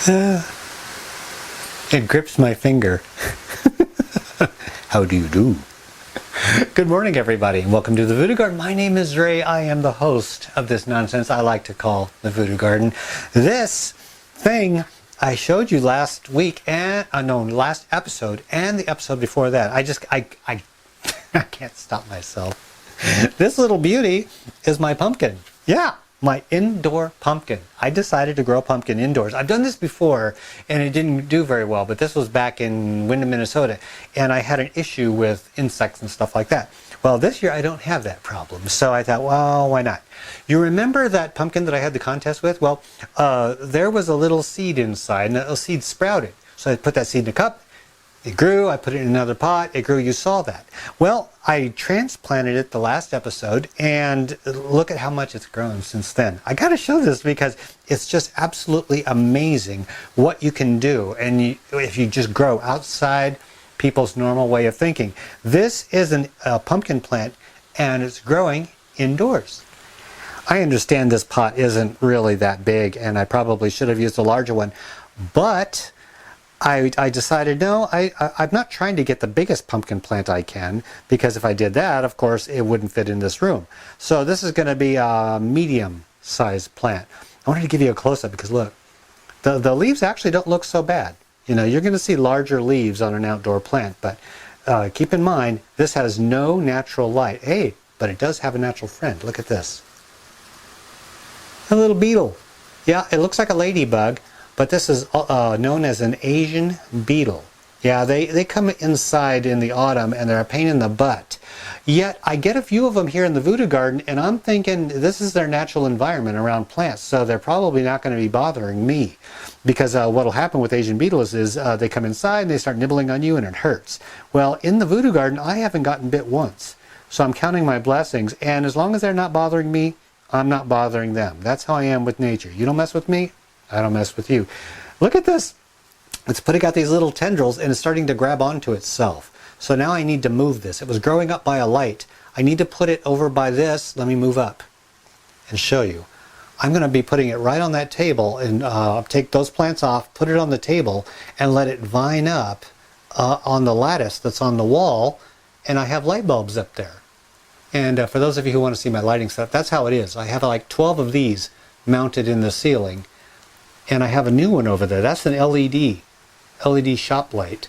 It grips my finger. How do you do? Good morning, everybody, and welcome to the Voodoo Garden. My name is Ray. I am the host of this nonsense I like to call the Voodoo Garden. This thing I showed you last week and last episode and the episode before that. I can't stop myself. This little beauty is my pumpkin. Yeah. My indoor pumpkin. I decided to grow a pumpkin indoors. I've done this before and it didn't do very well, but this was back in Wyndham, Minnesota, and I had an issue with insects and stuff like that. Well, this year I don't have that problem, so I thought, well, why not? You remember that pumpkin that I had the contest with? Well, there was a little seed inside, and that little seed sprouted. So I put that seed in a cup. It grew, I put it in another pot, it grew, you saw that. Well, I transplanted it the last episode, and look at how much it's grown since then. I gotta show this because it's just absolutely amazing what you can do, and if you just grow outside people's normal way of thinking. This is a pumpkin plant, and it's growing indoors. I understand this pot isn't really that big, and I probably should have used a larger one, but I decided, no, I'm not trying to get the biggest pumpkin plant I can, because if I did that, of course, it wouldn't fit in this room. So this is going to be a medium-sized plant. I wanted to give you a close-up because, look, the leaves actually don't look so bad. You know, you're going to see larger leaves on an outdoor plant, but keep in mind, this has no natural light. Hey, but it does have a natural friend. Look at this. A little beetle. Yeah, it looks like a ladybug. But this is known as an Asian beetle. Yeah, they come inside in the autumn and they're a pain in the butt. Yet I get a few of them here in the Voodoo Garden, and I'm thinking this is their natural environment around plants, so they're probably not going to be bothering me. Because what will happen with Asian beetles is they come inside and they start nibbling on you and it hurts. Well, in the Voodoo Garden, I haven't gotten bit once. So I'm counting my blessings, and as long as they're not bothering me, I'm not bothering them. That's how I am with nature. You don't mess with me, I don't mess with you. Look at this. It's putting out these little tendrils and it's starting to grab onto itself. So now I need to move this. It was growing up by a light. I need to put it over by this. Let me move up and show you. I'm going to be putting it right on that table, and take those plants off, put it on the table, and let it vine up on the lattice that's on the wall. And I have light bulbs up there. And for those of you who want to see my lighting setup, that's how it is. I have like 12 of these mounted in the ceiling. And I have a new one over there. That's an LED shop light.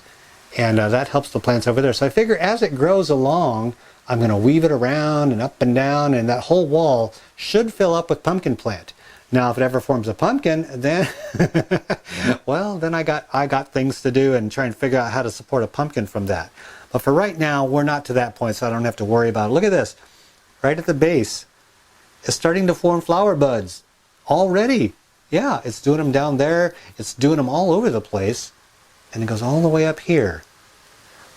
And that helps the plants over there. So I figure as it grows along, I'm going to weave it around and up and down, and that whole wall should fill up with pumpkin plant. Now, if it ever forms a pumpkin, then, well, then I got things to do and try and figure out how to support a pumpkin from that. But for right now, we're not to that point, so I don't have to worry about it. Look at this. Right at the base, it's starting to form flower buds already. Yeah, it's doing them down there. It's doing them all over the place. And it goes all the way up here.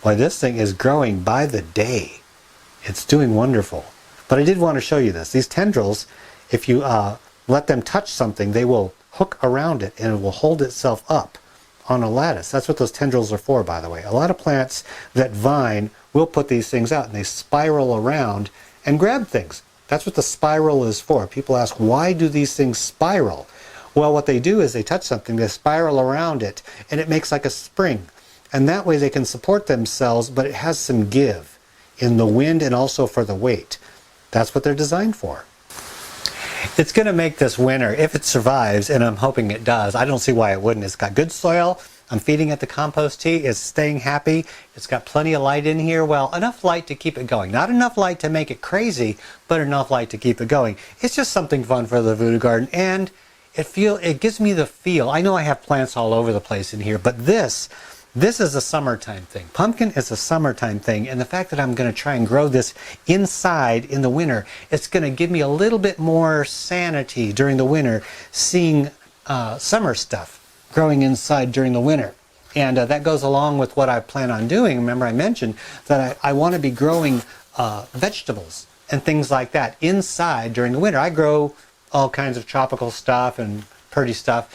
Boy, this thing is growing by the day. It's doing wonderful. But I did want to show you this. These tendrils, if you let them touch something, they will hook around it and it will hold itself up on a lattice. That's what those tendrils are for, by the way. A lot of plants that vine will put these things out and they spiral around and grab things. That's what the spiral is for. People ask, why do these things spiral? Well, what they do is they touch something, they spiral around it, and it makes like a spring. And that way they can support themselves, but it has some give in the wind and also for the weight. That's what they're designed for. It's going to make this winter, if it survives, and I'm hoping it does. I don't see why it wouldn't. It's got good soil. I'm feeding it the compost tea. It's staying happy. It's got plenty of light in here. Well, enough light to keep it going. Not enough light to make it crazy, but enough light to keep it going. It's just something fun for the Voodoo Garden, and it gives me the feel. I know I have plants all over the place in here, but this is a summertime thing. Pumpkin is a summertime thing, and the fact that I'm going to try and grow this inside in the winter, it's going to give me a little bit more sanity during the winter, seeing summer stuff growing inside during the winter. And that goes along with what I plan on doing. Remember, I mentioned that I want to be growing vegetables and things like that inside during the winter. I grow all kinds of tropical stuff and pretty stuff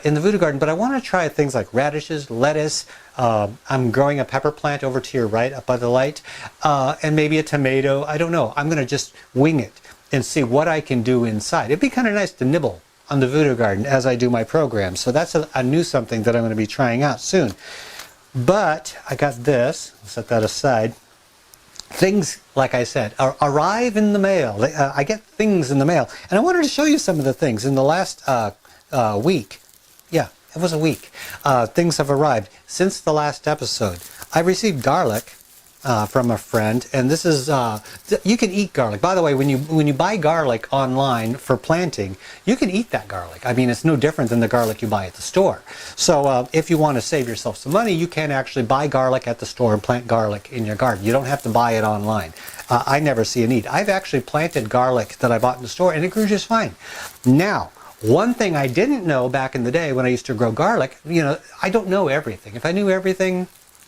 in the Voodoo Garden, but I want to try things like radishes, lettuce. I'm growing a pepper plant over to your right up by the light, and maybe a tomato. I don't know. I'm going to just wing it and see what I can do inside. It'd be kind of nice to nibble on the Voodoo Garden as I do my program. So that's a new something that I'm going to be trying out soon. But I got this. I'll set that aside. Things, like I said, arrive in the mail. I get things in the mail. And I wanted to show you some of the things in the last week. Yeah, it was a week. Things have arrived since the last episode. I received garlic from a friend, and this is you can eat garlic. By the way, when you buy garlic online for planting, you can eat that garlic. I mean, it's no different than the garlic you buy at the store. So if you want to save yourself some money, you can actually buy garlic at the store and plant garlic in your garden. You don't have to buy it online. I never see a need. I've actually planted garlic that I bought in the store, and it grew just fine. Now, one thing I didn't know back in the day when I used to grow garlic, I don't know everything. If I knew everything,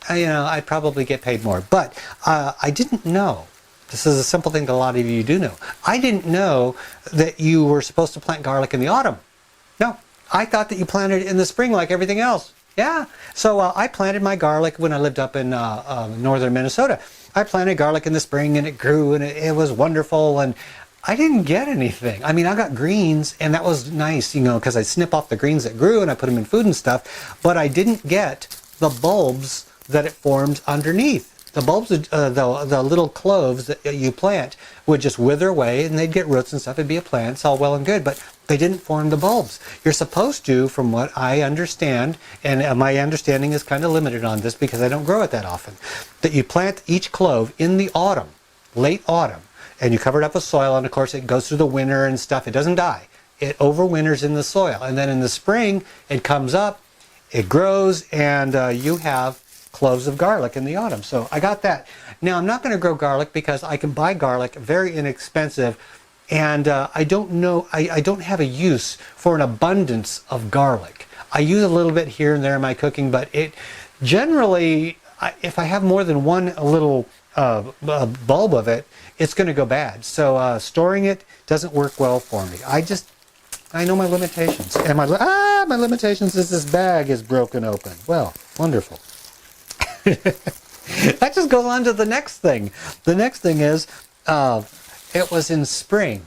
I'd probably get paid more. But I didn't know. This is a simple thing that a lot of you do know. I didn't know that you were supposed to plant garlic in the autumn. No, I thought that you planted it in the spring like everything else. Yeah. So I planted my garlic when I lived up in northern Minnesota. I planted garlic in the spring, and it grew, and it was wonderful. And I didn't get anything. I mean, I got greens, and that was nice, because I snip off the greens that grew and I put them in food and stuff. But I didn't get the bulbs that it formed underneath. The bulbs, the little cloves that you plant would just wither away, and they'd get roots and stuff. It'd be a plant. It's all well and good, but they didn't form the bulbs. You're supposed to, from what I understand, and my understanding is kind of limited on this because I don't grow it that often, that you plant each clove in the autumn, late autumn, and you cover it up with soil, and of course it goes through the winter and stuff. It doesn't die. It overwinters in the soil, and then in the spring it comes up, it grows, and you have cloves of garlic in the autumn. So I got that. Now I'm not going to grow garlic because I can buy garlic very inexpensive, and I don't know, I don't have a use for an abundance of garlic. I use a little bit here and there in my cooking, but it generally, if I have more than one little bulb of it, it's going to go bad. So storing it doesn't work well for me. I know my limitations. And my limitations is this bag is broken open. Well, wonderful. That just goes on to the next thing. The next thing is, it was in spring.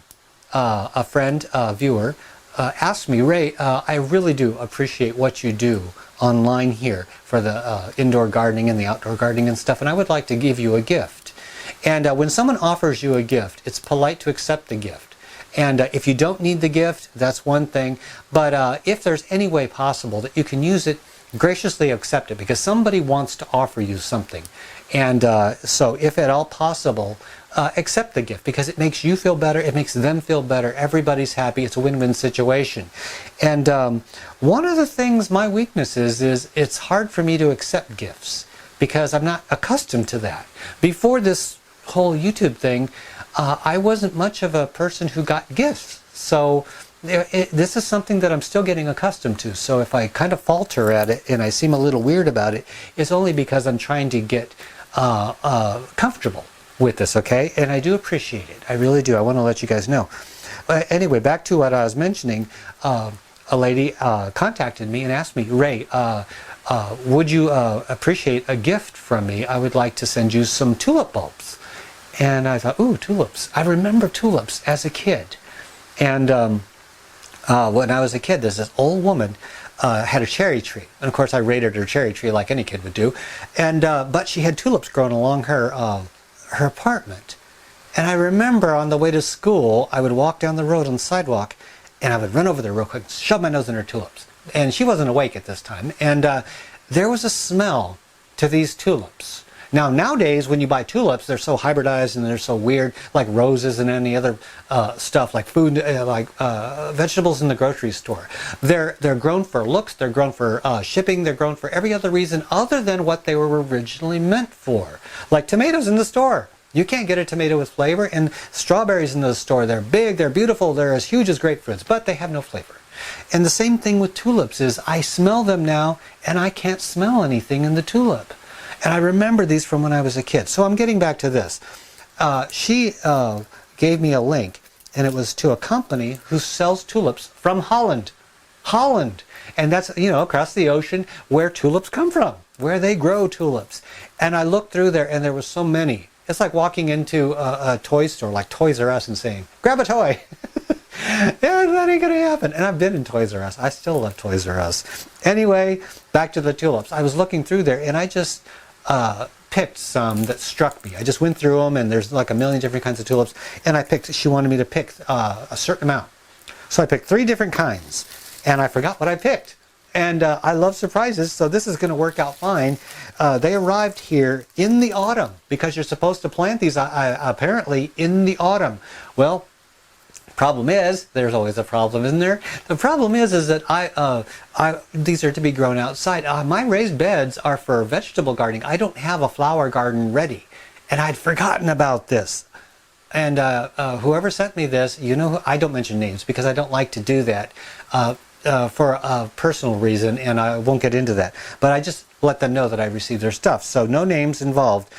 A friend, a viewer, asked me, Ray, I really do appreciate what you do online here for the indoor gardening and the outdoor gardening and stuff, and I would like to give you a gift. And when someone offers you a gift, it's polite to accept the gift. And if you don't need the gift, that's one thing. But if there's any way possible that you can use it, graciously accept it, because somebody wants to offer you something. And so if at all possible, accept the gift, because it makes you feel better, it makes them feel better, everybody's happy, it's a win-win situation. And one of the things, my weakness is it's hard for me to accept gifts, because I'm not accustomed to that. Before this whole YouTube thing, I wasn't much of a person who got gifts. So this is something that I'm still getting accustomed to. So if I kind of falter at it and I seem a little weird about it, it's only because I'm trying to get comfortable with this, okay? And I do appreciate it. I really do. I want to let you guys know. Anyway, back to what I was mentioning. A lady contacted me and asked me, Ray, would you appreciate a gift from me? I would like to send you some tulip bulbs. And I thought, ooh, tulips. I remember tulips as a kid. And when I was a kid, there's this old woman had a cherry tree. And of course I raided her cherry tree like any kid would do. And but she had tulips growing along her apartment. And I remember on the way to school, I would walk down the road on the sidewalk, and I would run over there real quick, shove my nose in her tulips. And she wasn't awake at this time. And there was a smell to these tulips. Now, nowadays, when you buy tulips, they're so hybridized and they're so weird, like roses and any other stuff, like food, vegetables in the grocery store. They're grown for looks, they're grown for shipping, they're grown for every other reason other than what they were originally meant for. Like tomatoes in the store. You can't get a tomato with flavor, and strawberries in the store, they're big, they're beautiful, they're as huge as grapefruits, but they have no flavor. And the same thing with tulips is I smell them now, and I can't smell anything in the tulip. And I remember these from when I was a kid. So I'm getting back to this. She gave me a link, and it was to a company who sells tulips from Holland. Holland. And that's, across the ocean where tulips come from, where they grow tulips. And I looked through there, and there were so many. It's like walking into a toy store, like Toys R Us, and saying, grab a toy. Yeah, that ain't gonna happen. And I've been in Toys R Us. I still love Toys R Us. Anyway, back to the tulips. I was looking through there and I just picked some that struck me. I just went through them and there's like a million different kinds of tulips. And I picked, she wanted me to pick a certain amount. So I picked 3 different kinds and I forgot what I picked. And I love surprises, so this is going to work out fine. They arrived here in the autumn because you're supposed to plant these apparently in the autumn. Well, problem is, there's always a problem, isn't there? The problem is that these are to be grown outside. My raised beds are for vegetable gardening. I don't have a flower garden ready, and I'd forgotten about this. And whoever sent me this, you know, I don't mention names because I don't like to do that. For a personal reason, and I won't get into that. But I just let them know that I received their stuff. So no names involved.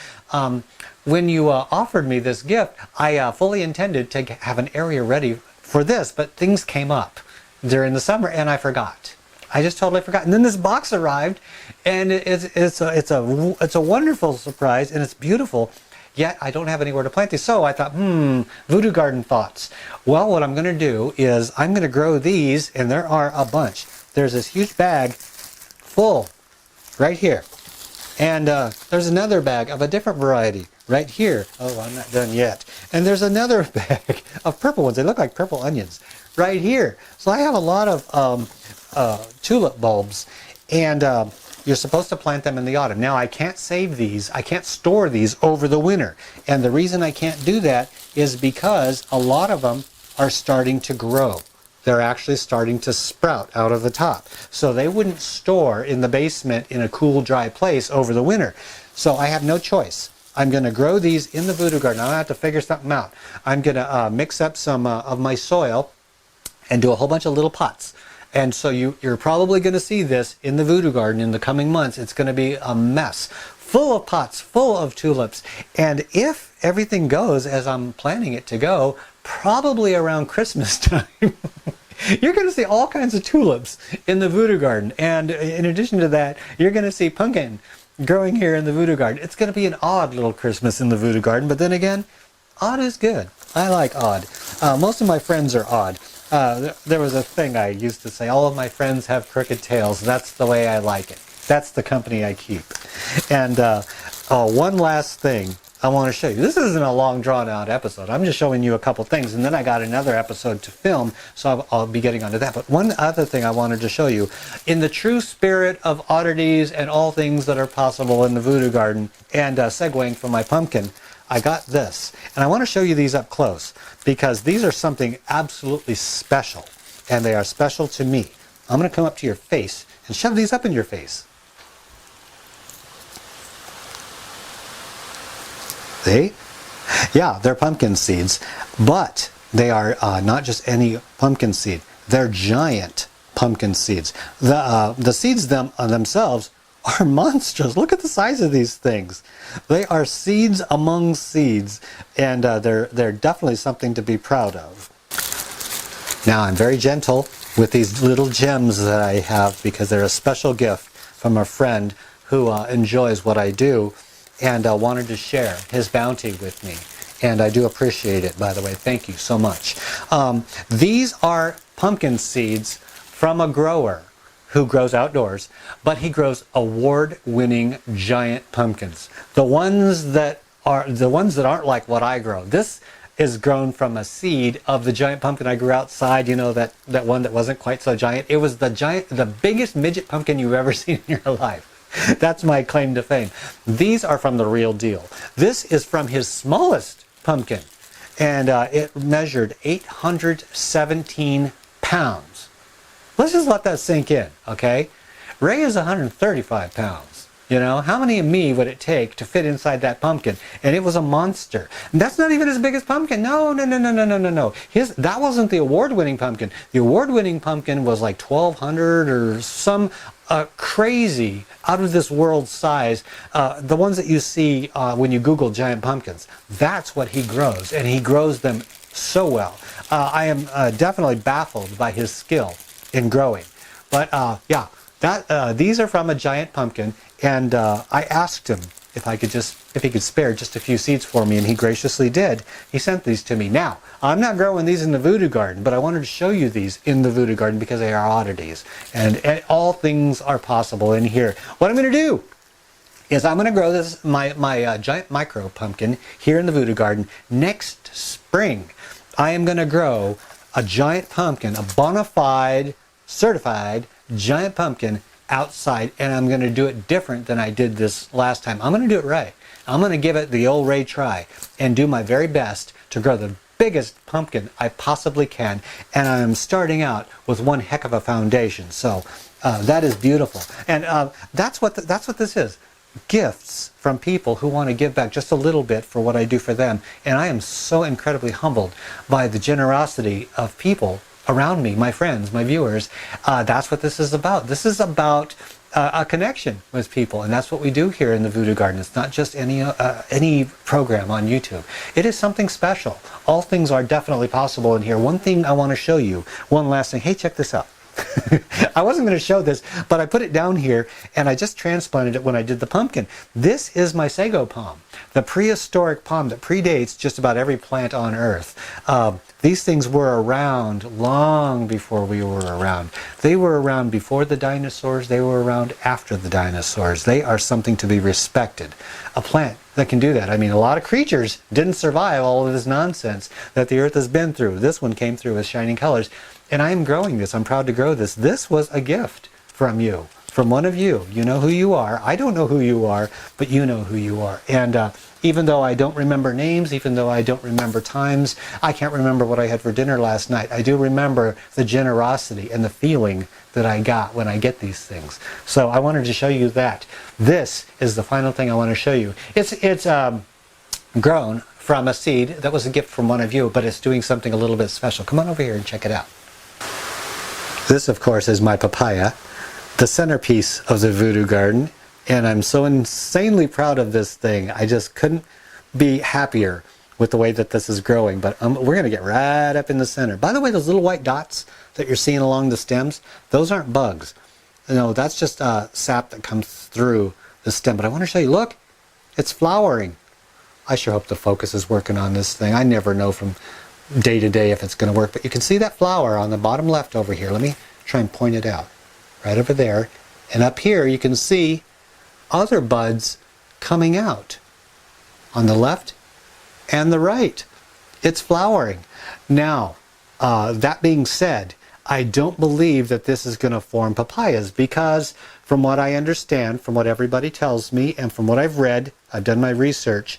When you offered me this gift, I fully intended to have an area ready for this, but things came up during the summer and I forgot. I just totally forgot. And then this box arrived, and it's a wonderful surprise, and it's beautiful. Yet I don't have anywhere to plant these. So I thought, Voodoo Garden thoughts. Well, what I'm going to do is I'm going to grow these, and there are a bunch. There's this huge bag full right here. And there's another bag of a different variety right here. Oh, I'm not done yet. And there's another bag of purple ones. They look like purple onions right here. So I have a lot of tulip bulbs. And you're supposed to plant them in the autumn. Now I can't save these, I can't store these over the winter. And the reason I can't do that is because a lot of them are starting to grow. They're actually starting to sprout out of the top. So they wouldn't store in the basement in a cool, dry place over the winter. So I have no choice. I'm going to grow these in the Voodoo Garden. I'll have to figure something out. I'm going to mix up some of my soil and do a whole bunch of little pots. And so you're probably going to see this in the Voodoo Garden in the coming months. It's going to be a mess, full of pots, full of tulips. And if everything goes as I'm planning it to go, probably around Christmas time, you're going to see all kinds of tulips in the Voodoo Garden. And in addition to that, you're going to see pumpkin growing here in the Voodoo Garden. It's going to be an odd little Christmas in the Voodoo Garden. But then again, odd is good. I like odd. Most of my friends are odd. There was a thing I used to say, all of my friends have crooked tails. That's the way I like it. That's the company I keep. And one last thing I want to show you. This isn't a long drawn out episode. I'm just showing you a couple things, and then I got another episode to film, so I'll be getting onto that. But one other thing I wanted to show you, in the true spirit of oddities and all things that are possible in the Voodoo Garden, and segueing from my pumpkin, I got this, and I want to show you these up close because these are something absolutely special, and they are special to me. I'm going to come up to your face and shove these up in your face. See? Yeah, they're pumpkin seeds, but they are not just any pumpkin seed. They're giant pumpkin seeds. The seeds themselves are monstrous. Look at the size of these things. They are seeds among seeds, and they're definitely something to be proud of. Now I'm very gentle with these little gems that I have because they're a special gift from a friend who enjoys what I do and wanted to share his bounty with me. And I do appreciate it, by the way. Thank you so much. These are pumpkin seeds from a grower who grows outdoors, but he grows award-winning giant pumpkins. The ones that aren't like what I grow. This is grown from a seed of the giant pumpkin I grew outside, you know, that one that wasn't quite so giant. It was the biggest midget pumpkin you've ever seen in your life. That's my claim to fame. These are from the real deal. This is from his smallest pumpkin, and it measured 817 pounds. Let's just let that sink in, okay? Ray is 135 pounds. You know, how many of me would it take to fit inside that pumpkin? And it was a monster. And that's not even his biggest pumpkin. No. That wasn't the award-winning pumpkin. The award-winning pumpkin was like 1,200 or some crazy, out-of-this-world size. The ones that you see when you Google giant pumpkins. That's what he grows, and he grows them so well. I am definitely baffled by his skill in growing. But yeah, these are from a giant pumpkin, and I asked him if he could spare just a few seeds for me, and he graciously did. He sent these to me. Now, I'm not growing these in the Voodoo Garden, but I wanted to show you these in the Voodoo Garden because they are oddities. And all things are possible in here. What I'm going to do is I'm going to grow this, my giant micro pumpkin here in the Voodoo Garden. Next spring, I am going to grow a giant pumpkin, a bona fide, certified giant pumpkin outside, and I'm going to do it different than I did this last time. I'm going to do it right. I'm going to give it the old Ray try and do my very best to grow the biggest pumpkin I possibly can, and I'm starting out with one heck of a foundation. So that is beautiful, and that's what this is. Gifts from people who want to give back just a little bit for what I do for them, and I am so incredibly humbled by the generosity of people around me, my friends, my viewers. That's what this is about. This is about a connection with people, and that's what we do here in the Voodoo Garden. It's not just any program on YouTube. It is something special. All things are definitely possible in here. One thing I want to show you, one last thing. Hey, check this out. I wasn't going to show this, but I put it down here, and I just transplanted it when I did the pumpkin. This is my sago palm, the prehistoric palm that predates just about every plant on Earth. These things were around long before we were around. They were around before the dinosaurs. They were around after the dinosaurs. They are something to be respected. A plant that can do that. I mean, a lot of creatures didn't survive all of this nonsense that the Earth has been through. This one came through with shining colors. And I am growing this. I'm proud to grow this. This was a gift from you, from one of you. You know who you are. I don't know who you are, but you know who you are. And even though I don't remember names, even though I don't remember times, I can't remember what I had for dinner last night. I do remember the generosity and the feeling that I got when I get these things. So I wanted to show you that. This is the final thing I want to show you. It's grown from a seed that was a gift from one of you, but it's doing something a little bit special. Come on over here and check it out. This, of course, is my papaya, the centerpiece of the Voodoo Garden, and I'm so insanely proud of this thing. I just couldn't be happier with the way that this is growing, but we're going to get right up in the center. By the way, those little white dots that you're seeing along the stems, those aren't bugs. No, that's just sap that comes through the stem. But I want to show you, look, it's flowering. I sure hope the focus is working on this thing. I never know from day to day if it's going to work, but you can see that flower on the bottom left over here. Let me try and point it out. Right over there. And up here you can see other buds coming out on the left and the right. It's flowering. Now, that being said, I don't believe that this is going to form papayas because from what I understand, from what everybody tells me, and from what I've read, I've done my research,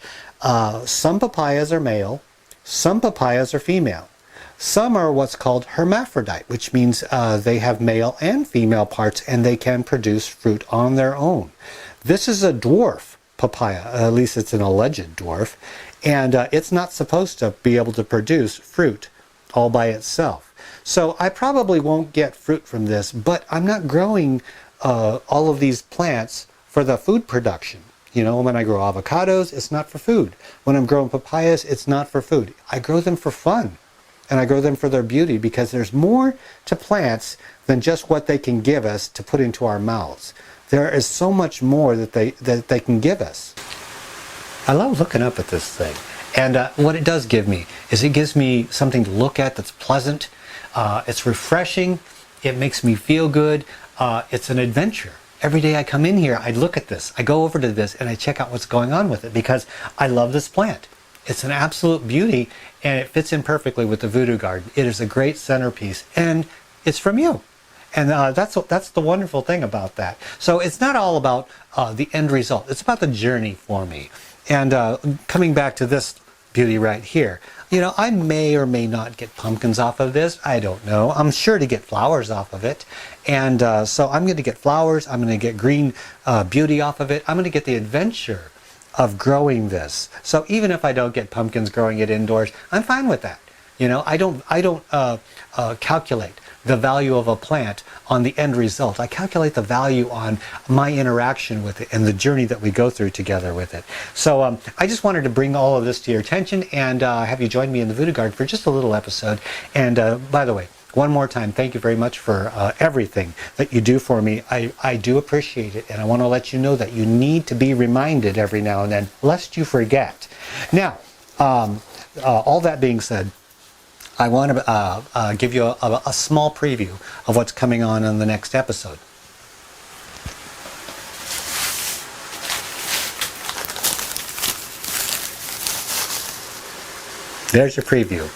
some papayas are male, some papayas are female. Some are what's called hermaphrodite, which means they have male and female parts and they can produce fruit on their own. This is a dwarf papaya, at least it's an alleged dwarf, and it's not supposed to be able to produce fruit all by itself. So I probably won't get fruit from this, but I'm not growing all of these plants for the food production. You know, when I grow avocados, it's not for food. When I'm growing papayas, it's not for food. I grow them for fun. And I grow them for their beauty because there's more to plants than just what they can give us to put into our mouths. There is so much more that they can give us. I love looking up at this thing. And what it does give me is it gives me something to look at that's pleasant. It's refreshing. It makes me feel good. It's an adventure. Every day I come in here, I look at this. I go over to this and I check out what's going on with it because I love this plant. It's an absolute beauty and it fits in perfectly with the Voodoo Garden. It is a great centerpiece and it's from you. And that's the wonderful thing about that. So it's not all about the end result. It's about the journey for me. And coming back to this beauty right here, you know, I may or may not get pumpkins off of this. I don't know. I'm sure to get flowers off of it. And so I'm going to get flowers. I'm going to get green beauty off of it. I'm going to get the adventure of growing this. So even if I don't get pumpkins growing it indoors, I'm fine with that. You know, I don't calculate the value of a plant on the end result. I calculate the value on my interaction with it and the journey that we go through together with it. So I just wanted to bring all of this to your attention and have you join me in the Voodoo Garden for just a little episode. And by the way, one more time, thank you very much for everything that you do for me. I do appreciate it, and I want to let you know that you need to be reminded every now and then, lest you forget. Now, all that being said, I want to give you a small preview of what's coming on in the next episode. There's your preview.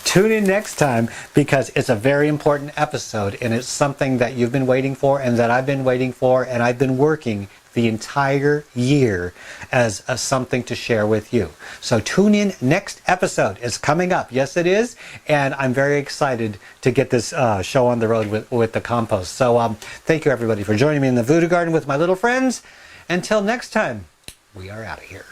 Tune in next time, because it's a very important episode, and it's something that you've been waiting for and that I've been waiting for, and I've been working the entire year as something to share with you. So tune in. Next episode is coming up. Yes, it is. And I'm very excited to get this show on the road with the compost. So thank you, everybody, for joining me in the Voodoo Garden with my little friends. Until next time, we are out of here.